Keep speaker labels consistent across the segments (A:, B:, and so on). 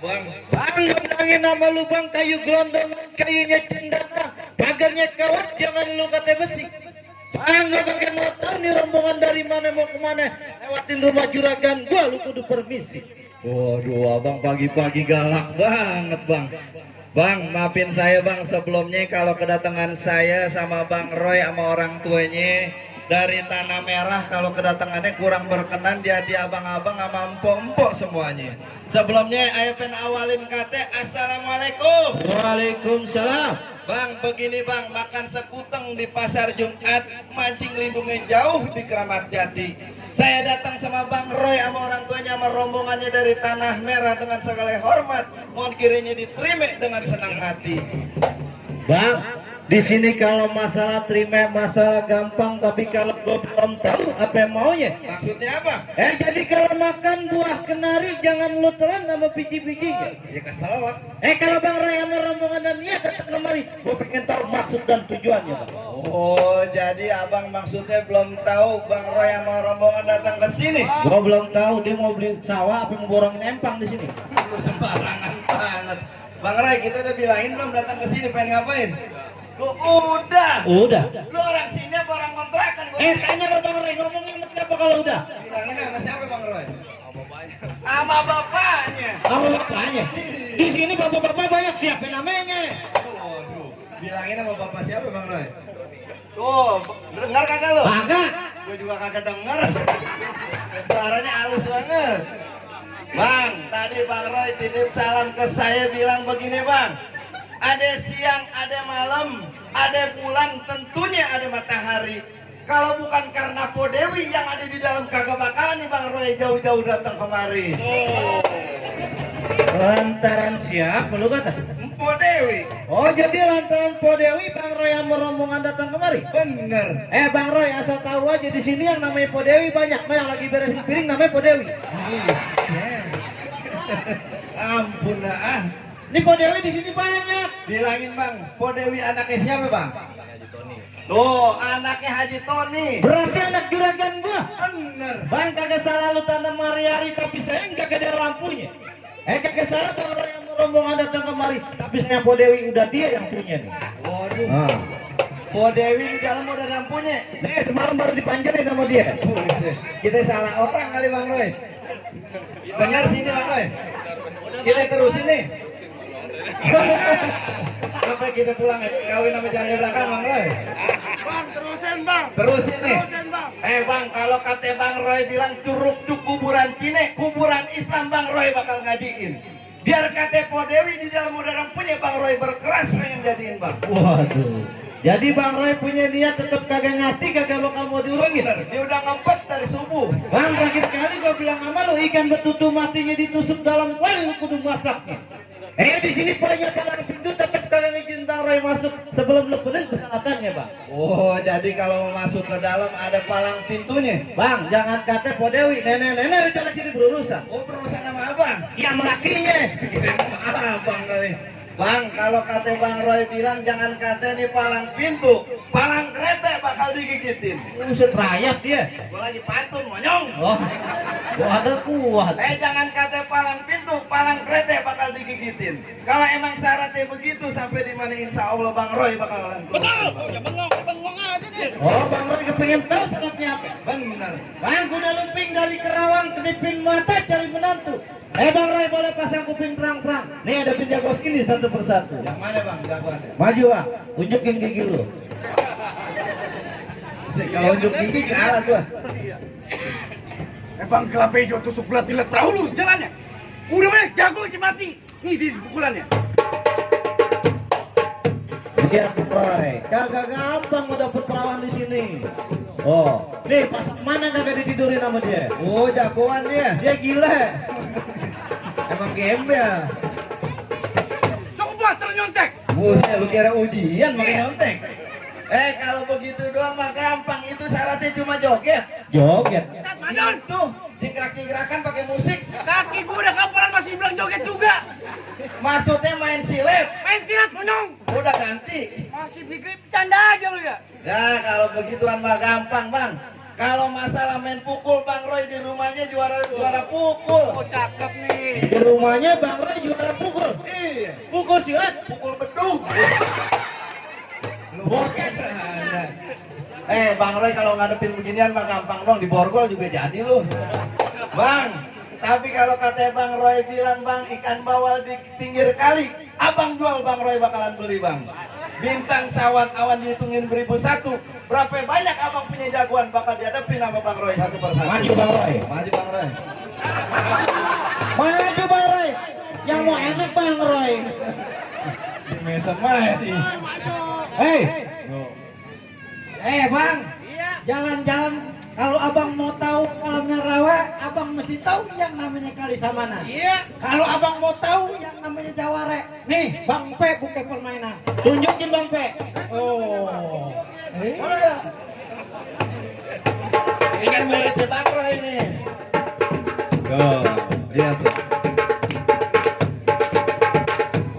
A: Bang.
B: Bang, undangin nama lu bang, kayu gelondongan, kayunya cendana, pagarnya kawat, jangan lu kata besi. Bang, gak kakek mau tahu nih rombongan dari mana mau kemana, lewatin rumah juragan gua, lu kudu permisi.
A: Waduh, abang pagi-pagi galak banget bang. Bang, maafin saya bang sebelumnya kalau kedatangan saya sama Bang Roy sama orang tuanya dari Tanah Merah, kalau kedatangannya kurang berkenan di hati abang-abang sama empok-empok semuanya. Sebelumnya ayo pen awalin kate assalamualaikum.
B: Waalaikumsalam.
A: Bang, begini bang, makan sekuteng di pasar Jumat, mancing lindungnya jauh di Keramat Jati. Saya datang sama Bang Roy sama orang tuanya sama rombongannya dari Tanah Merah dengan segala hormat. Mohon kiranya diterima dengan senang hati.
B: Bang, di sini kalau masalah terima masalah gampang, tapi kalau gua belum tahu apa yang maunya.
A: Maksudnya apa?
B: Jadi kalau makan buah kenari jangan lu telan sama biji-bijinya.
A: Ya keselak.
B: Kalau Bang Roy sama rombongan dan niat datang kemari, gua pengen tahu maksud dan tujuannya, Bang.
A: Oh, jadi abang maksudnya belum tahu Bang Roy sama rombongan datang ke sini?
B: Gua belum tahu dia mau beli sawah apa mau borongin empang di sini.
A: Lu sembarangan banget. Bang Roy, kita udah bilangin belum datang ke sini pengen ngapain? Lu udah.
B: Udah.
A: Lu orang sini apa orang kontrakan?
B: Tanya sama Bang Roy, ngomongnya sama siapa kalau udah?
A: Bilangin sama siapa Bang Roy? Sama bapaknya.
B: Sama bapaknya. Di sini bapak-bapak banyak, siapa namanya?
A: Waduh, bilangin sama bapak siapa Bang Roy? Tuh, dengar kagak lu?
B: Kagak.
A: Gue juga kagak denger. Suaranya halus banget. Bang, tadi Bang Roy titip salam ke saya bilang begini Bang. Ada siang, ada malam, ada bulan, tentunya ada matahari. Kalau bukan karena Po Dewi yang ada di dalam kagak bakalan nih Bang Roy jauh-jauh datang kemari.
B: Lantaran siapa lu kata?
A: Po Dewi.
B: Oh, jadi lantaran Po Dewi Bang Roy sama rombongan datang kemari?
A: Bener.
B: Bang Roy, asal tahu aja di sini yang namanya Po Dewi banyak, yang lagi beresin piring namanya Po Dewi.
A: Ampun ah.
B: Ini Po Dewi di sini banyak.
A: Bilangin Bang, Po Dewi anaknya siapa Bang? Tuh, anaknya Haji Tony.
B: Berarti anak juragan gua.
A: Bener.
B: Bang, kagak salah lu tanam hari-hari, tapi saya kagak ada lampunya. Kagak salah Bang Roy yang rombongan datang kemari, tapi saya Po Dewi udah dia yang punya nih.
A: Waduh. Po Dewi di dalam udah lampunya.
B: Semalam baru dipanjalin sama dia.
A: Kita salah orang kali Bang Roy. Dengar sini Bang Roy. Kita terusin nih. Sampai kita pulang kawin sama janda belakang Bang Roy.
C: Bang, terusin bang.
A: Terusin nih.
C: Terusin bang.
A: Bang, kalau kata Bang Roy bilang curug cuk kuburan Cine, kuburan Islam Bang Roy bakal ngajiin. Biar kata Po Dewi di dalam udara punya Bang Roy berkeras pengen jadiin Bang.
B: Waduh. Jadi Bang Roy punya niat tetap kagak ngati, kagak bakal mau diurungin.
A: Bener, dia udah ngebet dari subuh.
B: Bang, terakhir kali gua bilang sama lu, ikan betutu matinya ditusuk dalam kuali, lu kudu masaknya. Di sini punya palang pintu tetap kagak ngizin Bang Roy masuk sebelum lu penuh kesalahannya Bang.
A: Oh, jadi kalau mau masuk ke dalam ada palang pintunya.
B: Bang, jangan kata Po Dewi, nenek-nenek rencana sini berurusan.
A: Oh, berurusan sama abang?
B: Ya melakinya.
A: Abang kali. Bang, kalau kata Bang Roy bilang jangan kata nih palang pintu, palang kereta bakal digigitin.
B: Buset rayap dia.
A: Gua lagi pantun monyong.
B: Oh, gua ada kuat.
A: Jangan kata palang pintu, palang kereta bakal digigitin. Kalau emang syaratnya begitu sampai di mana insya Allah Bang Roy bakalan keluar.
C: Betul. Ya bengong aja nih.
B: Oh, Bang Roy kepengen tahu syaratnya apa?
A: Benar.
B: Bang, kuda lumping dari Kerawang, kedipin mata cari menantu. Bang Roy boleh pasang kuping terang-terang. Nih ada penjago sini satu persatu.
A: Yang mana Bang jagoannya?
B: Maju Bang, unjukin gigi lu.
A: Kalau unjuk gigi kalah gua.
C: Bang, kelapa hijau tusuk belat dilet perahu lurus jalannya. Udah banyak jago lagi mati. Nih di pukulannya.
B: Lihat Roy, kagak gampang mau dapet perawan di sini. Oh, nih pas mana kagak ditidurin sama dia?
A: Oh, jagoan dia.
B: Dia gila.
A: Emang gembel.
C: Cukup buat ternyontek.
A: Buset, lu kira ujian pakai nyontek. Kalau begitu doang mah gampang. Itu syaratnya cuma joget.
B: Joget.
C: Saat mandon.
A: Tuh, jingkrak-jingkrakan pakai musik.
C: Kaki gua udah kapalan masih bilang joget juga.
A: Maksudnya main silet.
C: Main silat monyong.
A: Udah ganti.
C: Masih bikin bercanda aja lu ya.
A: Ya, kalau begituan mah gampang, Bang. Kalau masalah main pukul, Bang Roy di rumahnya juara pukul.
C: Oh cakep nih.
B: Di rumahnya Bang Roy juara pukul.
A: Iya,
B: Pukul silat.
A: pukul beduk.
B: Bokeh.
A: Bang Roy kalau ngadepin beginian mah gampang dong, di borgol juga jadi lu. Bang, tapi kalau kata Bang Roy bilang Bang ikan bawal di pinggir kali, abang jual Bang Roy bakalan beli Bang. Bintang sawan awan dihitungin beribu satu, berapa banyak abang punya jagoan bakal dihadapin sama Bang Roy satu persatu.
B: Maju Bang Roy.
A: Maju Bang Roy.
B: Maju Bang Roy. Yang mau enak Bang Roy.
A: Di mesa mati.
B: Hei. Bang. Jalan-jalan kalau abang mau tahu kolamnya rawa, abang mesti tahu yang namanya kali samana.
C: Iya.
B: Kalau abang mau tahu yang namanya jaware, nih Bang Pe bukan permainan. Tunjukin Bang Pe. Oh.
A: Mana ya? Ini kan muridnya Bang Roy ini. Tuh, lihat tuh.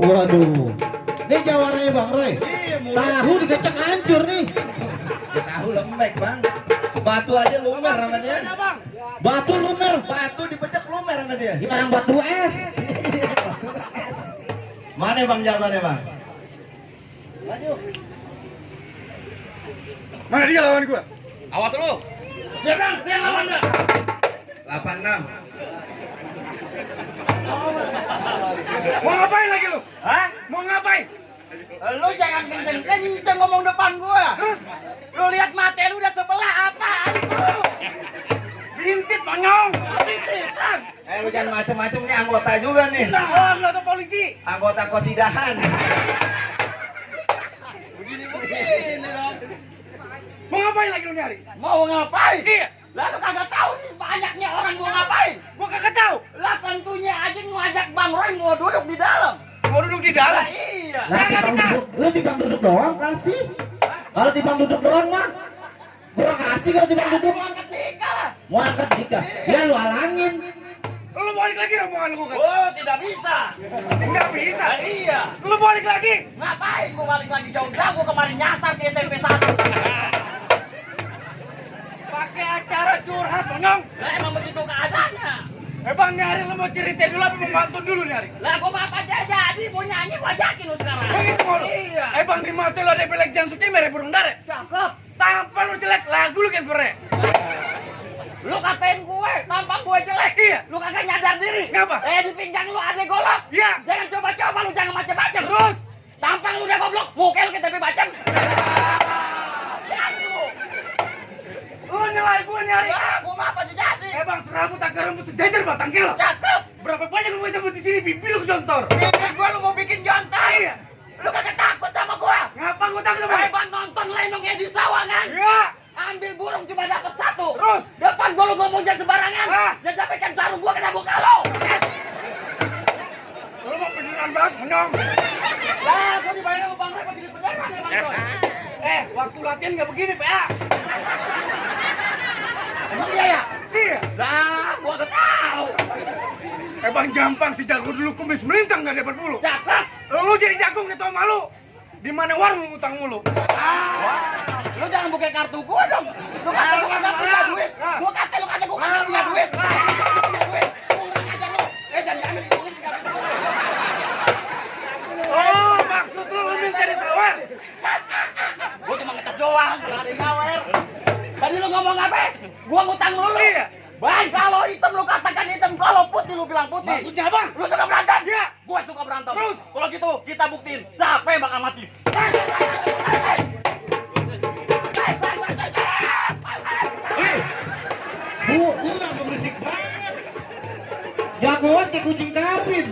B: Waduh. Ini jawaranya Bang Roy.
A: Iya,
B: Tahu dikecek hancur nih.
A: tahu lembek Bang. Batu aja lumer sama dia.
C: Bang.
B: Batu lumer.
A: Batu dipecek lumer sama dia.
B: Di barang batu es.
A: Mana Bang jawabannya Bang?
C: Mana dia lawan gua?
A: Awas lu. Siap Bang, siap lawan dah. 86.
C: Mau ngapain lagi lu?
A: Hah?
C: Mau ngapain?
A: Lu jangan kenceng-kenceng ngomong depan gua.
C: Terus
A: Lu lihat mata lu udah sebelah apaan tuh?
C: bintit banyong.
A: Bintitan. Lu jangan macem-macem nih anggota juga nih.
C: Nah, anggota polisi.
A: Anggota kosidahan.
C: Begini dong. Mau ngapain lagi lu nyari?
A: Mau ngapain?
C: Iya.
A: Lah lu kagak tahu nih banyaknya orang mau ngapain.
C: Gua kagak tahu.
A: Lah tentunya aja ngajak Bang Roy mau duduk di dalam.
C: Mau duduk di dalam.
A: Lah iya.
B: Lah timbang duduk, lu timbang duduk doang kasih. Kalau timbang duduk doang mah, gua kasih kalau timbang duduk.
A: Mau angkat nikah.
B: Mau angkat nikah, ya lu halangin.
C: Lu balik lagi rombongan lu kan?
A: Oh, tidak bisa.
C: Enggak bisa.
A: Lah iya.
C: Lu balik lagi.
A: Ngapain gua balik lagi jauh-jauh, gua kemarin nyasar ke SMP 1.
C: Pakai acara curhat banyong.
A: Lah emang begitu keadaannya.
C: Bang nyari lu mau cerita dulu apa mau mantun dulu nyari?
A: Lah gua mah apa aja jadi, mau nyanyi gua ajakin lu sekarang.
C: Begitu mau lu?
A: Iya.
C: Bang di mata lu ada belek jangan suci mere burung dare.
A: Cakep.
C: Tampan lu jelek, lagu lu kayak pere.
A: Lu katain gue, tampang gue jelek.
C: Iya.
A: Lu kagak nyadar diri.
C: Ngapa?
A: Di pinggang lu ada golok.
C: Iya.
A: Jangan coba-coba lu, jangan macam-macam.
C: Terus?
A: Tampang lu udah goblok, muka lu kayak tepe bacem. Lihat lu.
C: Lu nyalain gua nyari.
A: Wah, gua mah apa aja jadi.
C: Bang serabut akar rambut sejajar batang kelo.
A: Cakep.
C: Berapa banyak lu bisa buat di sini bibir lu kejontor.
A: Bibir gua lu mau bikin jontor.
C: Iya.
A: Lu kagak takut sama gua.
C: Ngapa gua takut sama?
A: Bang nonton lenong di sawangan.
C: Iya.
A: Ambil burung cuma dapat satu.
C: Terus?
A: Depan gua lu ngomong jangan sembarangan.
C: Ah.
A: Jangan sampaikan sarung gua kena muka lu.
C: Lu mau beneran banget, menyong.
A: Lah, gua dibayar sama Bang Roy begini beneran ya Bang Roy.
C: Waktu latihan nggak begini, PA.
A: Emang iya ya?
C: Iya.
A: Lah, gua gak tahu.
C: Bang Jampang si jago dulu kumis melintang nggak dapat bulu.
A: Cakep.
C: Lu jadi jago ketua malu. Di mana warung lu utang mulu?
A: Lu jangan buka kartu gua dong. Lu kata gua kagak punya duit. Gua kata lu kata gua kagak punya duit. Kurang aja lu. Jangan diambil duit.
C: Oh, maksud lu minta di sawer?
A: Gua cuma ngetes doang, sehari sawer. Tadi lu ngomong apa? Gua ngutang mulu.
C: Iya.
A: Bang, kalau hitam lu katakan hitam, kalau putih lu bilang putih.
C: Maksudnya apa?
A: Lu suka berantem?
C: Iya.
A: Gua suka berantem.
C: Terus?
A: Kalau gitu, kita buktiin siapa yang bakal mati.
B: Bu, lu nggak berisik banget. Jagoan kayak kucing kawin.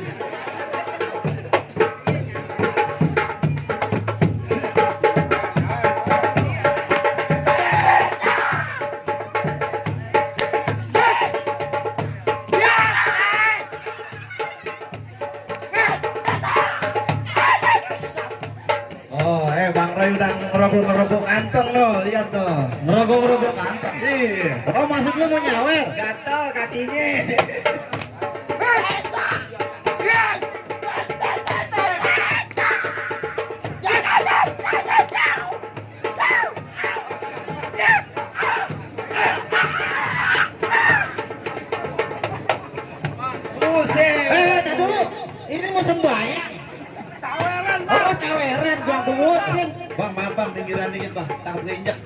A: Oh, Bang Roy udah ngerobok-ngerobok kantong loh, lihat tuh.
B: Ngerogok-ngerogok kantong.
A: Iya.
B: Oh, maksud lu mau nyawer?
A: Gatel kakinya.
C: Yes.
B: mau sembahyang.
C: Saweran, Bang.
B: Oh, caweren gua bungutin. Bang, maaf bang, pinggiran dikit bang, takut keinjek.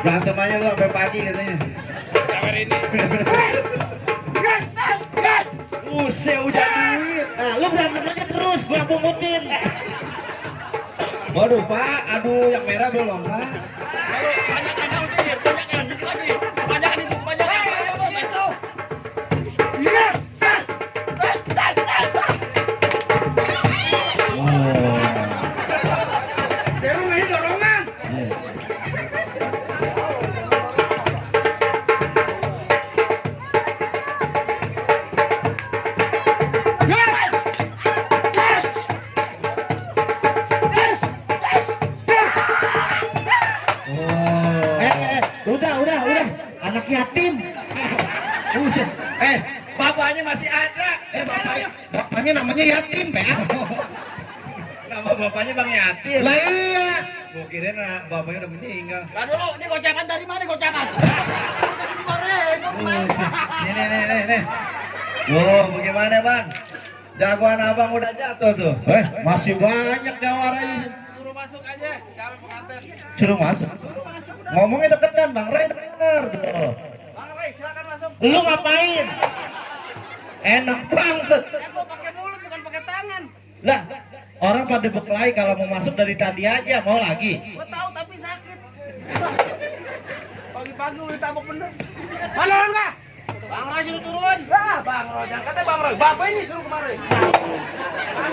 B: Berantem aja lu sampai pagi katanya.
C: Gas, gas.
B: Usah udah duit. Nah, lu berantem aja terus, gua bungutin. Waduh pak, aduh yang merah belum pak.
C: Yes, yes. Gas, gas. Dorong ini dorongan. Yes. Yes. Yes. Yes.
B: Udah. Anak yatim. Buset.
A: Bapaknya masih ada.
B: Bapaknya namanya yatim, Pak.
A: Nama bapaknya Bang Yatim.
B: Lah iya.
A: Gua kirain bapaknya udah meninggal.
C: Nah dulu, ini gocakan dari mana gocakan? Kasih kemarin,
A: Nih. Loh, bagaimana Bang? Jagoan abang udah jatuh tuh.
B: Masih banyak jawarannya.
C: Suruh masuk aja, siapa pengantin?
B: Suruh masuk.
C: Suruh masuk udah.
B: Ngomongnya deketan, Bang Ray denger tuh.
C: Bang Ray, silakan masuk.
B: Lu ngapain? Enak banget.
C: Gua pakai mulut bukan pakai tangan.
B: Lah, orang pada berkelahi kalau mau masuk dari tadi aja, mau lagi.
C: Gua tahu tapi sakit. Pagi-pagi udah tabok bener. Mana orang kah? Bang Roy suruh turun. Lah, Bang Roy, jangan kata Bang Roy. Bapak ini suruh kemarin.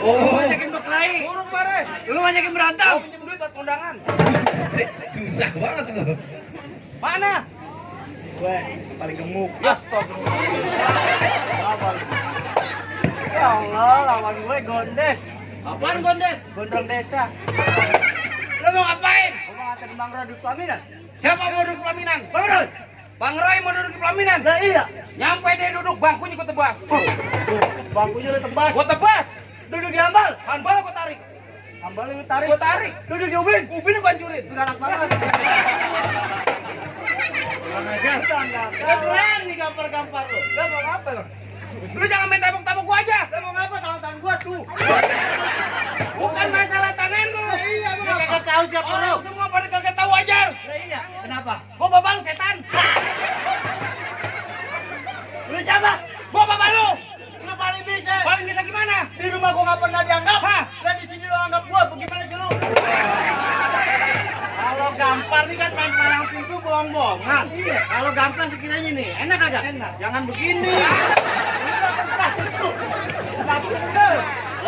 A: Oh, ngajakin berkelahi.
C: Suruh kemarin.
A: Lu ngajakin berantem.
C: Mau pinjam duit buat kondangan.
A: Susah banget tuh.
C: Mana?
A: Gue paling gemuk.
C: Astagfirullah. Ya Allah, lawan gue Gondes. Apaan Gondes? Gondrong desa. Lo mau ngapain? Gue mau nganterin Bang Roy duduk pelaminan. Siapa mau duduk pelaminan? Bang Roy. Bang Roy mau duduk di pelaminan? Lah iya. Nyampe dia duduk, bangkunya gue tebas. Bangkunya udah tebas. Gue tebas. Duduk di hambal. Hambal gue tarik. Hambal lu tarik. Gue tarik. Duduk di ubin. Ubin gue hancurin. Galak banget. Keren nih gampar-gampar lu. Lah mau apa lo? Lu jangan main tabok-tabok gua aja. Lah mau ngapa tangan-tangan gua tuh? Bukan masalah tangan lu. Iya, lu kagak tahu siapa lu. Semua pada kagak tahu ajar. Lah iya. Kenapa? Gua babang setan. Lu siapa? Gua bapak lu. Lu paling bisa. Paling bisa gimana? Di rumah gua enggak pernah dianggap. Hah? Dan di sini lu anggap gua. Bagaimana sih lu? Kalau gampar nih kan main palang pintu bohong-bohongan. Iya. Kalau gampar sekiranya nih, enak kagak? Enak. Jangan begini.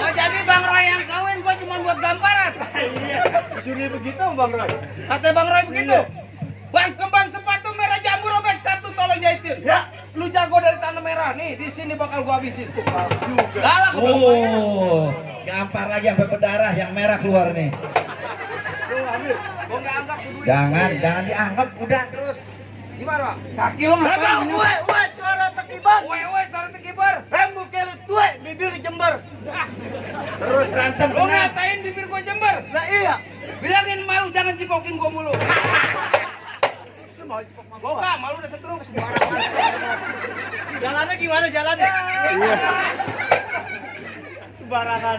C: Oh, jadi Bang Roy yang kawin gua cuma buat gamparan. Iya. Disuruh begitu Bang Roy. Kata Bang Roy begitu. Bang, kembang sepatu merah jambu robek satu tolong jahitin. Ya. Lu jago dari tanah merah nih, di sini bakal gua habisin. Galak.
B: Oh, gampar lagi sampai berdarah yang merah keluar nih.
C: Lu ambil. Gua enggak anggap duit.
B: Jangan dianggap, udah terus.
C: Gimana, Bang? Kaki lu ngapain? Uwe, suara tekibar. Uwe, suara tekibar. Muka lu tue, bibir jember.
A: Terus berantem
C: Lu ngatain bibir gua jember? Lah iya. Bilangin malu jangan cipokin gua mulu. Lu mau cipok sama gua? Enggak, malu udah setruk. Jalannya gimana jalannya? Sembarangan.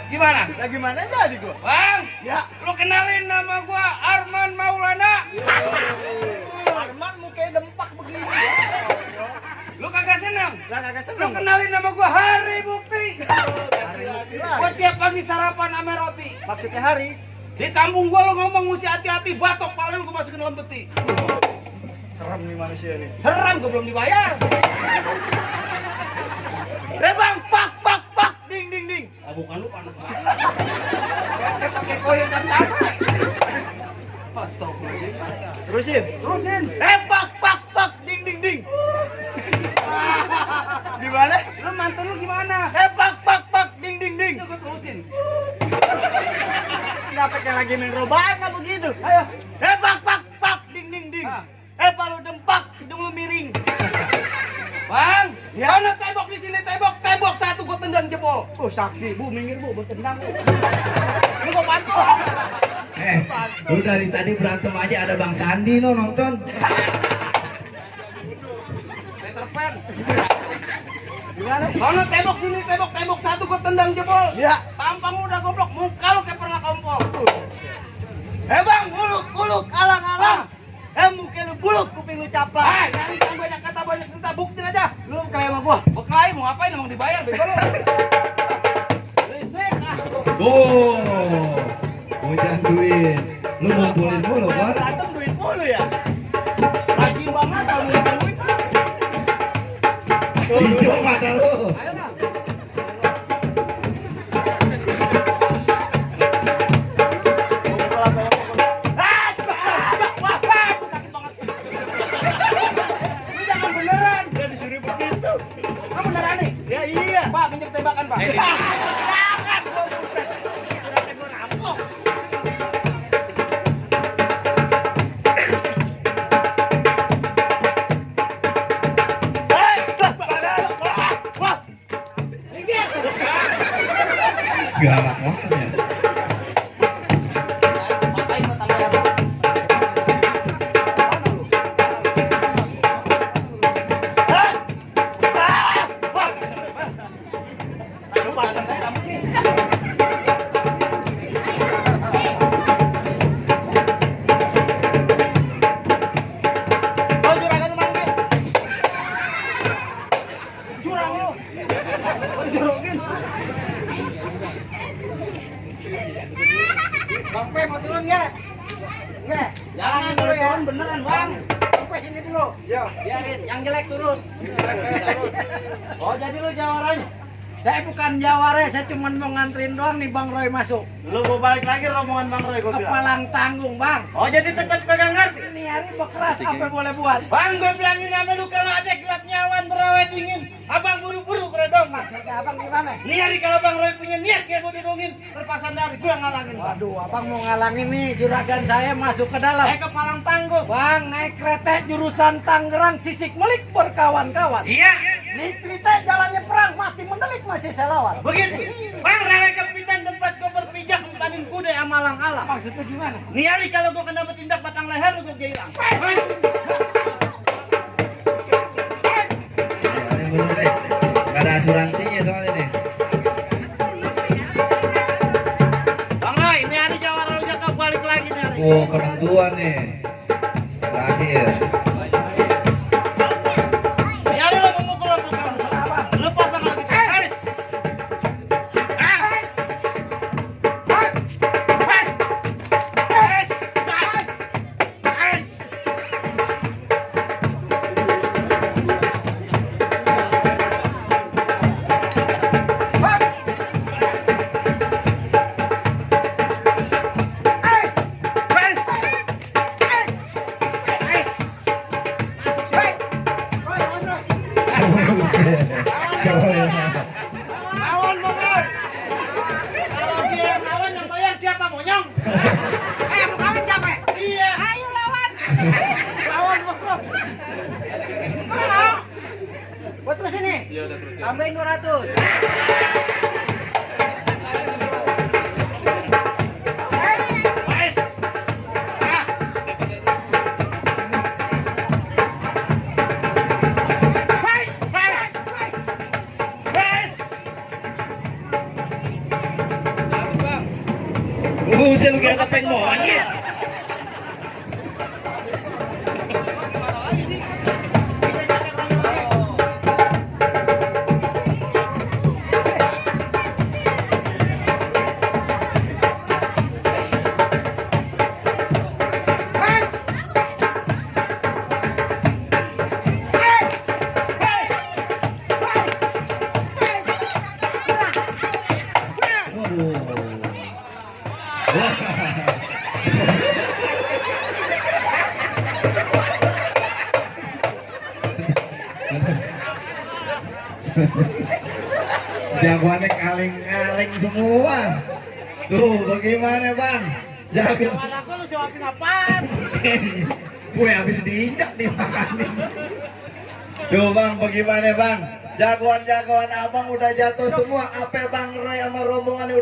C: Gimana? Lah gimana jadi gua? Bang, ya. Lu kenalin nama gua Arman Maulana. Arman mukanya dempak begini. Lu kagak senang? Lah kagak senang. Lu kenalin nama gua Hari Bukti. Hari Bukti. Gua tiap pagi sarapan sama roti. Maksudnya Hari? Di kampung gua lu ngomong mesti hati-hati, batok pala lu gua masukin dalam peti. Serem nih manusia nih. Serem, gua belum dibayar. Bang, pak, ding. Bukan lu panas banget. Pakai koyor dan tapai. Astagfirullahaladzim. Terusin. Pak, ding. Gimana? Lu mantan lu gimana? Pak, ding. Gua terusin. Kenapa kayak lagi main robahan apa begitu? Ayo. Pak, ding. Palu dempak, hidung lu miring. Bang, ya. Mana tembok di sini tembok satu gua tendang jebol. Oh sakti, Bu, minggir Bu, gua tendang. Ini gua bantu.
B: Lu dari tadi berantem aja ada Bang Sandi no nonton.
C: Peter Pan. Gimana? Sono tembok sini, tembok satu gua tendang jebol. Iya. Tampang udah goblok, muka lu kayak pernah kompor.
A: Bang, buluk, alang-alang. Muka lu buluk, kuping lu caplak.
C: Jangan banyak kata, banyak cerita, buktiin aja. Lu kayak sama gua. Berkelahi mau ngapain emang dibayar bego lu. Risik ah.
B: Tuh, hujan duit. Lu ngumpulin mulu, Bang.
A: Berantem duit mulu ya.
C: Rajin banget kalau ngumpulin duit.
B: Hijau mata lu.
C: Ayo nah. Wah, sakit banget. Lu jangan beneran.
A: Udah disuruh begitu.
C: Kamu beneran nih?
A: Ya iya.
C: Pak, pinjam tembakan, Pak.
A: Jangan gua buset. Kira gua rampok. Wah.
B: Galak banget ya.
C: Patahin mata layar. Mana lu? Lu pasang kamu nih.
A: Oh, juragan lu manggil.
C: Curang lu. Baru jorogin.
A: Bang Pe mau turun ya? Nggak.
C: Jangan
A: dulu ya.
C: turun beneran, Bang.
A: Bang Pe sini dulu. Siap.
C: Biarin, yang jelek turun.
A: Oh, jadi lu jawarannya.
C: Saya bukan jawara, saya cuma mau nganterin doang nih Bang Roy masuk.
A: Lu mau balik lagi rombongan Bang Roy gua bilang.
C: Kepalang tanggung, Bang.
A: Oh, jadi tetap pegang ngerti.
C: Ini hari bekeras apa boleh buat?
A: Bang, gue bilangin sama lu kalau ada gelap nyawan berawet dingin, abang buru-buru keredong.
C: Maksudnya Abang gimana?
A: Nih hari kalau Bang Roy punya niat kayak mau didongin, terpaksa dari gue ngalangin. Bang.
C: Waduh, Abang mau ngalangin nih juragan saya masuk ke dalam.
A: Ke Palang Tanggung.
C: Bang, naik kereta jurusan Tangerang Sisik Melik berkawan-kawan.
A: Iya,
C: Nih cerita jalannya perang, mati mendelik masih saya lawan.
A: begitu. Bang, rawe kepitan tempat gue berpijak mempanin kuda sama alang-alang.
C: Maksudnya gimana?
A: Nih hari kalau gue kena bertindak batang leher, lu gue hilang.
B: Ini bener deh. Gak ada asuransinya soalnya nih.
A: Bang Roy, ini hari jawara lu jatuh balik lagi nih hari.
B: Oh, penentuan nih. Terakhir.
A: Nih hari lu memukul lu kamu. Lu pasang lagi. Guys. Lawan Bang Roy. Kalau dia yang lawan yang bayar siapa monyong?
C: Yang mau kawin capek?
A: Iya.
C: Ayo lawan.
A: Lawan Bang Roy.
C: Mana mau? Gua terus ini.
A: Iya udah terus.
C: Tambahin 200.
A: Guys.
B: Buset lu kayak keteng monyet. Jagoannya kaleng-kaleng semua. Tuh bagaimana Bang? Jago.
A: Jawara gua lu suapin apaan?
B: Gue habis diinjak nih makanin. Tuh Bang, bagaimana Bang? Jagoan-jagoan abang udah jatuh semua. Apa Bang Roy sama rombongannya